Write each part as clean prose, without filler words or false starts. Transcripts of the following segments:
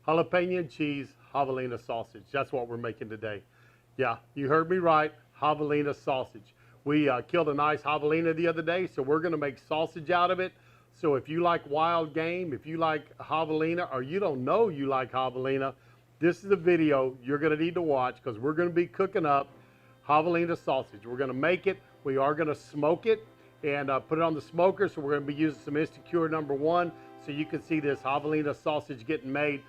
jalapeno cheese javelina sausage. That's what we're making today. Yeah, you heard me right, javelina sausage. We killed a nice javelina the other day, so we're gonna make sausage out of it. So if you like wild game, if you like javelina, or you don't know you like javelina, this is the video you're gonna need to watch because we're gonna be cooking up javelina sausage. We're gonna make it, we are gonna smoke it, and put it on the smoker. So we're gonna be using some Insecure #1 so you can see this javelina sausage getting made.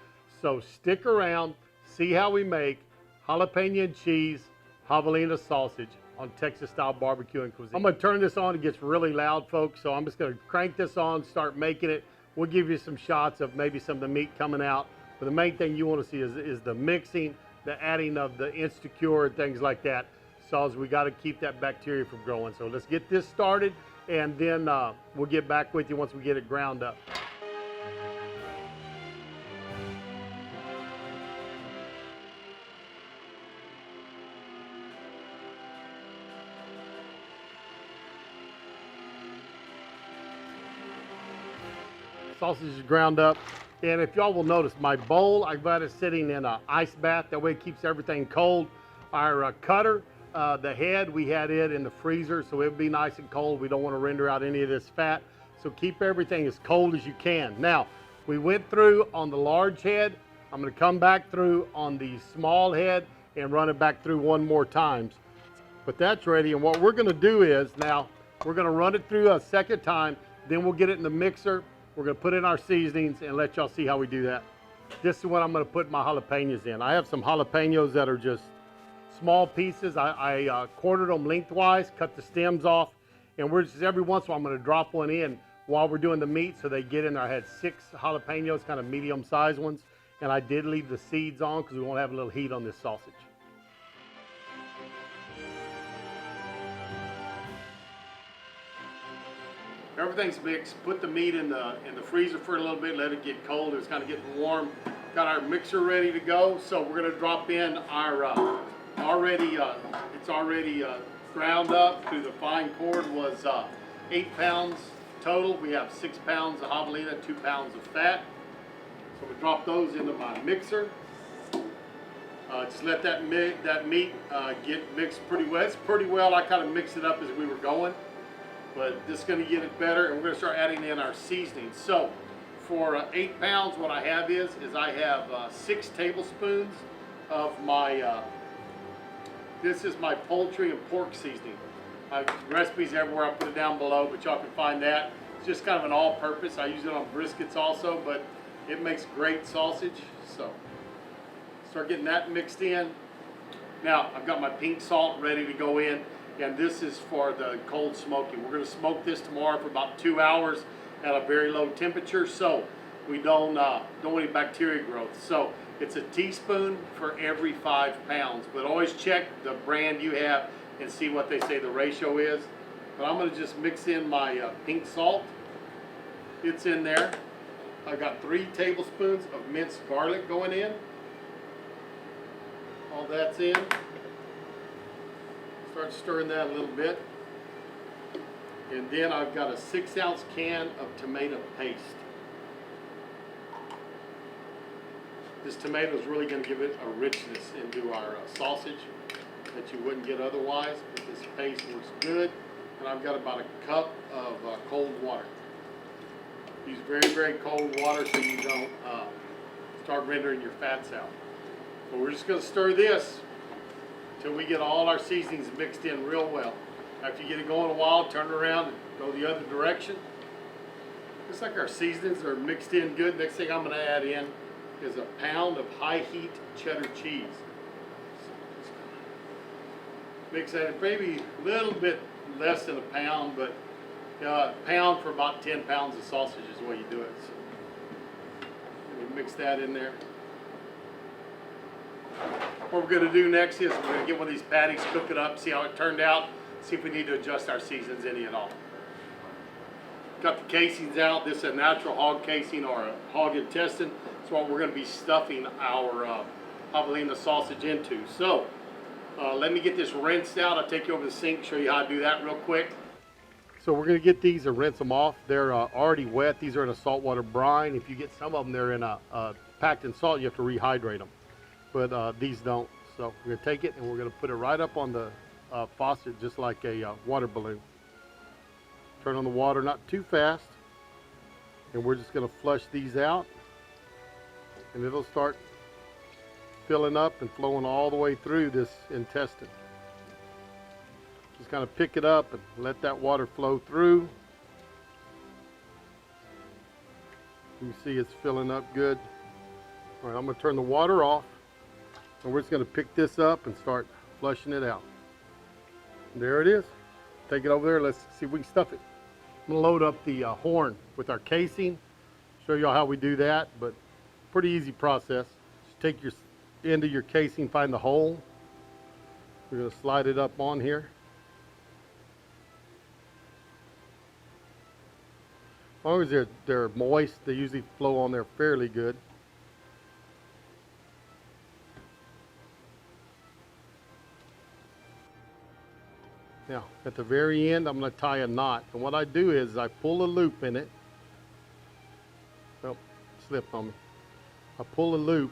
So stick around, see how we make jalapeno cheese javelina sausage on Texas style barbecue and cuisine. I'm gonna turn this on, it gets really loud, folks, so I'm just gonna crank this on, start making it. We'll give you some shots of maybe some of the meat coming out, but the main thing you wanna see is the mixing, the adding of the Insecure and things like that. So we gotta keep that bacteria from growing. So let's get this started, and then we'll get back with you once we get it ground up. Sausage is ground up, and if y'all will notice, my bowl, I've got it sitting in an ice bath. That way it keeps everything cold. Our cutter, the head, we had it in the freezer, so it'll be nice and cold. We don't want to render out any of this fat, so keep everything as cold as you can. Now, we went through on the large head. I'm going to come back through on the small head and run it back through one more time. But that's ready, and what we're going to do is, now, we're going to run it through a second time, then we'll get it in the mixer. We're gonna put in our seasonings and let y'all see how we do that. This is what I'm gonna put my jalapenos in. I have some jalapenos that are just small pieces. I quartered them lengthwise, cut the stems off, and we're just every once in a while I'm gonna drop one in while we're doing the meat so they get in there. I had 6 jalapenos, kind of medium-sized ones, and I did leave the seeds on because we want to have a little heat on this sausage. Everything's mixed. Put the meat in the freezer for a little bit, let it get cold. It's kind of getting warm. Got our mixer ready to go. So we're going to drop in our it's already ground up through the fine cord. Was 8 pounds total. We have 6 pounds of javelina, 2 pounds of fat. So we drop those into my mixer. Just let that meat get mixed pretty well. It's pretty well. I kind of mixed it up as we were going. But this is going to get it better, and we're going to start adding in our seasoning. So for 8 pounds, what I have is I have 6 tablespoons of my, this is my poultry and pork seasoning. I have recipes everywhere, I'll put it down below, but y'all can find that. It's just kind of an all-purpose. I use it on briskets also, but it makes great sausage. So start getting that mixed in. Now, I've got my pink salt ready to go in. And this is for the cold smoking. We're going to smoke this tomorrow for about 2 hours at a very low temperature, so we don't want any bacteria growth. So it's a teaspoon for every 5 pounds. But always check the brand you have and see what they say the ratio is. But I'm going to just mix in my pink salt. It's in there. I got 3 tablespoons of minced garlic going in. All that's in. Start stirring that a little bit. And then I've got a 6-ounce can of tomato paste. This tomato is really going to give it a richness into our sausage that you wouldn't get otherwise, but this paste looks good. And I've got about a cup of cold water. Use very, very cold water so you don't start rendering your fats out. So we're just going to stir this until we get all our seasonings mixed in real well. After you get it going a while, turn it around and go the other direction. Looks like our seasonings are mixed in good. Next thing I'm going to add in is a pound of high heat cheddar cheese. Mix that, maybe a little bit less than a pound, but a pound for about 10 pounds of sausage is the way you do it. So we mix that in there. What we're going to do next is we're going to get one of these patties, cook it up, see how it turned out, see if we need to adjust our seasonings any at all. Got the casings out. This is a natural hog casing or a hog intestine. That's what we're going to be stuffing our javelina sausage into. So let me get this rinsed out. I'll take you over the sink, show you how to do that real quick. So we're going to get these and rinse them off. They're already wet. These are in a saltwater brine. If you get some of them, they're in a packed in salt, you have to rehydrate them. But these don't. So we're gonna take it and we're gonna put it right up on the faucet, just like a water balloon. Turn on the water not too fast, and we're just gonna flush these out, and it'll start filling up and flowing all the way through this intestine. Just kind of pick it up and let that water flow through. You can see it's filling up good. All right, I'm gonna turn the water off, and we're just gonna pick this up and start flushing it out. And there it is. Take it over there, let's see if we can stuff it. I'm gonna load up the horn with our casing. Show you all how we do that, but pretty easy process. Just take your end of your casing, find the hole. We're gonna slide it up on here. As long as they're moist, they usually flow on there fairly good. Now, at the very end, I'm going to tie a knot. And what I do is I pull a loop in it. Oh, slipped on me. I pull a loop,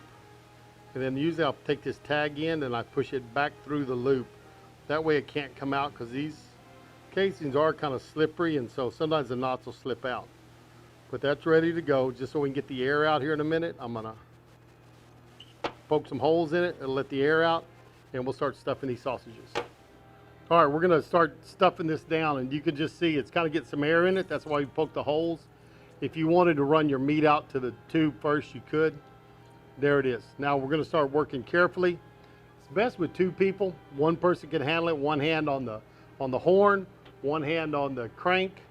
and then usually I'll take this tag end and I push it back through the loop. That way it can't come out, because these casings are kind of slippery, and so sometimes the knots will slip out. But that's ready to go. Just so we can get the air out here in a minute, I'm going to poke some holes in it. It'll let the air out, and we'll start stuffing these sausages. All right, we're gonna start stuffing this down, and you can just see it's kind of get some air in it. That's why we poked the holes. If you wanted to run your meat out to the tube first, you could. There it is. Now we're gonna start working carefully. It's best with two people. One person can handle it, one hand on the horn, one hand on the crank.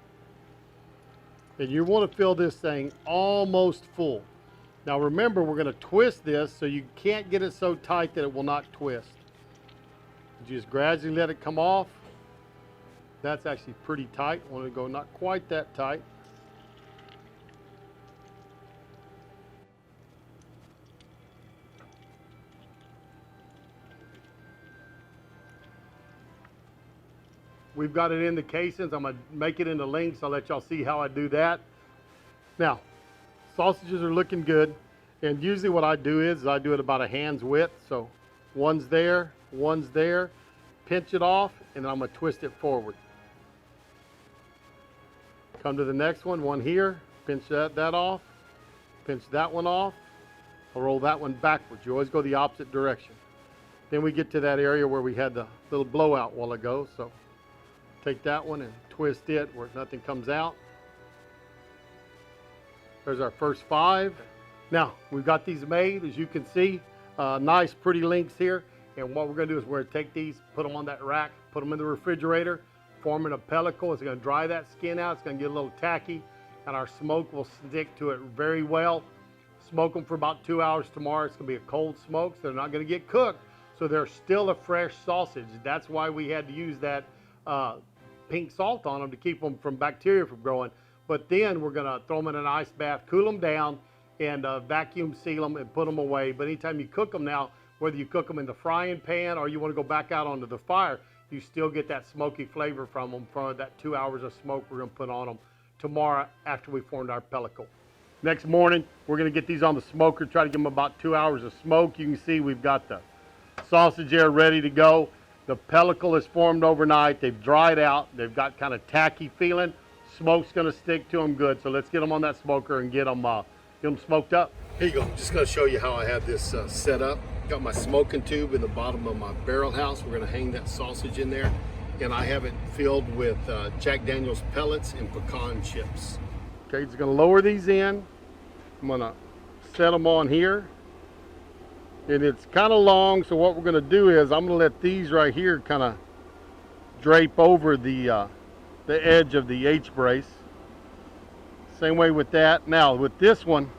And you want to fill this thing almost full. Now remember, we're gonna twist this, so you can't get it so tight that it will not twist. Just gradually let it come off. That's actually pretty tight. I want to go not quite that tight. We've got it in the casings. I'm going to make it into links. I'll let y'all see how I do that. Now, sausages are looking good. And usually what I do is I do it about a hand's width. So one's there, one's there. Pinch it off, and then I'm going to twist it forward. Come to the next one, one here. Pinch that off. Pinch that one off. I'll roll that one backwards. You always go the opposite direction. Then we get to that area where we had the little blowout while ago. So take that one and twist it where nothing comes out. There's our first 5. Now, we've got these made, as you can see. Nice, pretty links here. And what we're going to do is we're going to take these, put them on that rack, put them in the refrigerator, forming a pellicle. It's going to dry that skin out. It's going to get a little tacky, and our smoke will stick to it very well. Smoke them for about 2 hours tomorrow. It's going to be a cold smoke, so they're not going to get cooked. So they're still a fresh sausage. That's why we had to use that pink salt on them to keep them from bacteria from growing. But then we're going to throw them in an ice bath, cool them down, and vacuum seal them and put them away. But anytime you cook them now, whether you cook them in the frying pan or you want to go back out onto the fire, you still get that smoky flavor from them, from that 2 hours of smoke we're going to put on them tomorrow after we formed our pellicle. Next morning, we're going to get these on the smoker, try to give them about 2 hours of smoke. You can see we've got the sausage there ready to go. The pellicle is formed overnight. They've dried out. They've got kind of tacky feeling. Smoke's going to stick to them good. So let's get them on that smoker and get them smoked up. Here you go. I'm just going to show you how I have this set up. Got my smoking tube in the bottom of my barrel house. We're going to hang that sausage in there. And I have it filled with Jack Daniel's pellets and pecan chips. Okay, just going to lower these in. I'm going to set them on here. And it's kind of long, so what we're going to do is I'm going to let these right here kind of drape over the edge of the H-brace. Same way with that. Now with this one,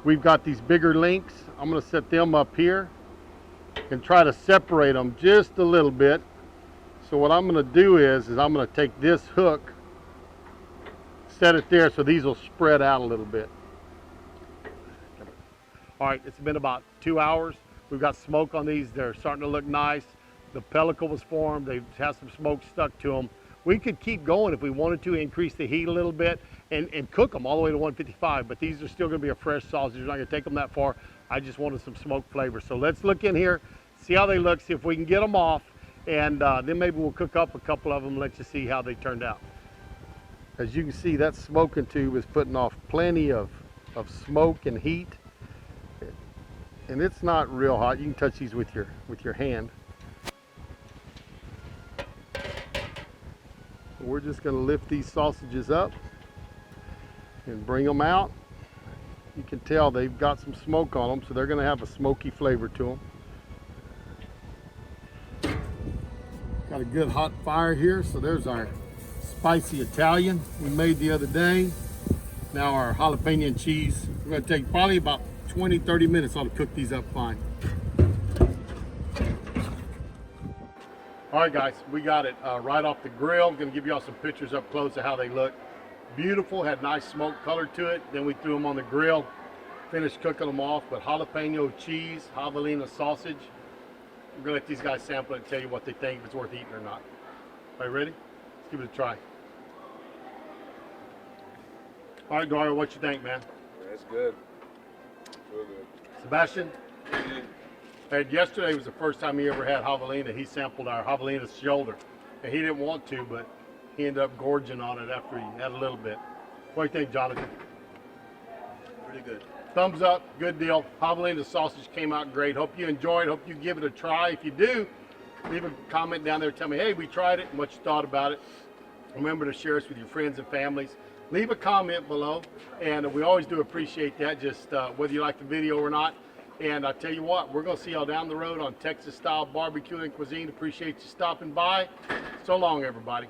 we've got these bigger links. I'm going to set them up here and try to separate them just a little bit. So what I'm going to do is I'm going to take this hook, set it there so these will spread out a little bit. All right, it's been about 2 hours. We've got smoke on these. They're starting to look nice. The pellicle was formed. They've had some smoke stuck to them. We could keep going if we wanted to, increase the heat a little bit, and cook them all the way to 155. But these are still going to be a fresh sausage. You're not going to take them that far. I just wanted some smoked flavor. So let's look in here, see how they look, see if we can get them off, and then maybe we'll cook up a couple of them and let you see how they turned out. As you can see, that smoking tube is putting off plenty of smoke and heat. And it's not real hot. You can touch these with your hand. We're just going to lift these sausages up and bring them out. You can tell they've got some smoke on them, so they're going to have a smoky flavor to them. Got a good hot fire here, so there's our spicy Italian we made the other day. Now our jalapeno and cheese. We're going to take probably about 20-30 minutes to cook these up fine. All right, guys, we got it right off the grill. I'm going to give you all some pictures up close of how they look. Beautiful, had nice smoke color to it. Then we threw them on the grill, finished cooking them off. But jalapeno cheese, javelina sausage. I'm going to let these guys sample it and tell you what they think, if it's worth eating or not. Are you ready? Let's give it a try. All right, Gore, what you think, man? That's good. Real good. Sebastian? And yesterday was the first time he ever had javelina. He sampled our javelina shoulder. And he didn't want to, but he ended up gorging on it after he had a little bit. What do you think, Jonathan? Pretty good. Thumbs up, good deal. Javelina sausage came out great. Hope you enjoyed. Hope you give it a try. If you do, leave a comment down there. Tell me, hey, we tried it and what you thought about it. Remember to share us with your friends and families. Leave a comment below, and we always do appreciate that, just whether you like the video or not. And I tell you what, we're going to see y'all down the road on Texas-style barbecue and cuisine. Appreciate you stopping by. So long, everybody.